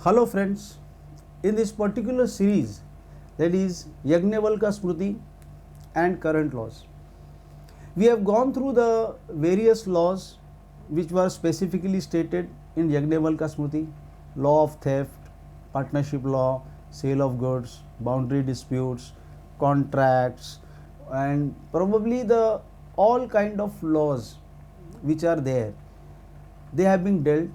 Hello friends, in this particular series, that is Yajnavalkya Smriti and current laws, we have gone through the various laws which were specifically stated in Yajnavalkya Smriti: law of theft, partnership law, sale of goods, boundary disputes, contracts, and probably the all kind of laws which are there. They have been dealt,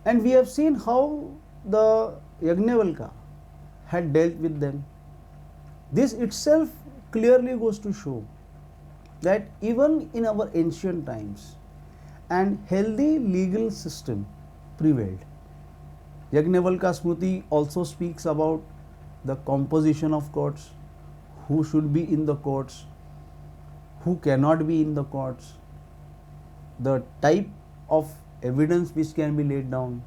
and we have seen how the Yajnavalkya had dealt with them. This itself clearly goes to show that even in our ancient times, an healthy legal system prevailed. Yajnavalkya Smriti also speaks about the composition of courts, who should be in the courts, who cannot be in the courts, the type of evidence which can be laid down,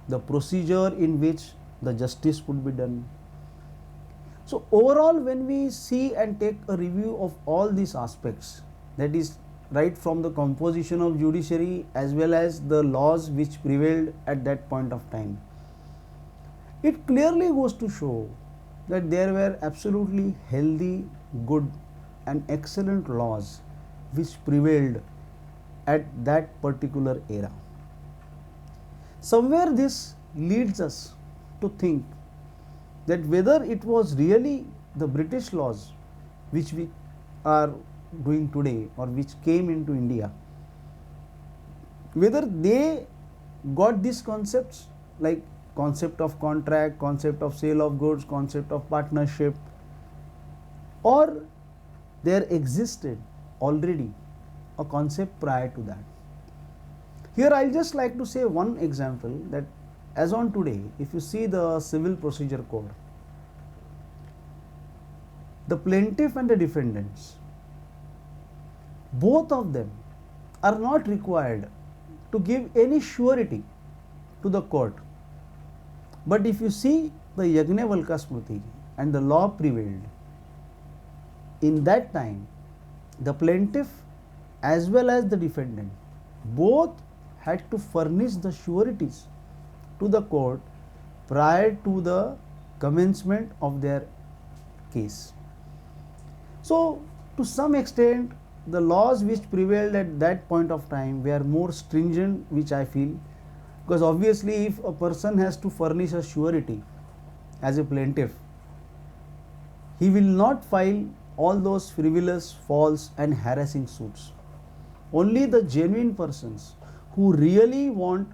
the procedure in which the justice would be done. So overall, when we see and take a review of all these aspects, that is right from the composition of judiciary as well as the laws which prevailed at that point of time, it clearly goes to show that there were absolutely healthy, good and excellent laws which prevailed at that particular era. Somewhere this leads us to think that whether it was really the British laws which we are doing today or which came into India, whether they got these concepts like concept of contract, concept of sale of goods, concept of partnership, or there existed already a concept prior to that. Here I'll just like to say one example, that as on today, if you see the Civil Procedure Code, the plaintiff and the defendants, both of them are not required to give any surety to the court. But if you see the Yajnavalkya Smriti and the law prevailed, in that time the plaintiff as well as the defendant both had to furnish the sureties to the court prior to the commencement of their case. So to some extent the laws which prevailed at that point of time were more stringent, which I feel, because obviously if a person has to furnish a surety as a plaintiff, he will not file all those frivolous, false and harassing suits. Only the genuine persons who really want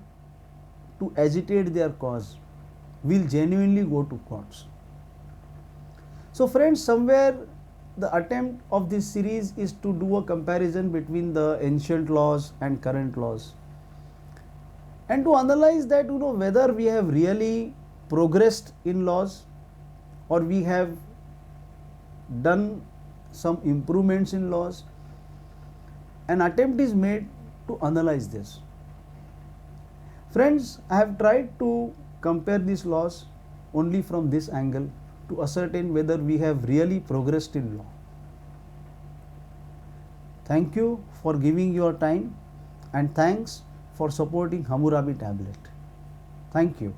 to agitate their cause will genuinely go to courts. So friends, somewhere the attempt of this series is to do a comparison between the ancient laws and current laws, and to analyze that, whether we have really progressed in laws or we have done some improvements in laws. An attempt is made to analyze this. Friends, I have tried to compare these laws only from this angle to ascertain whether we have really progressed in law. Thank you for giving your time, and thanks for supporting Hammurabi Tablet. Thank you.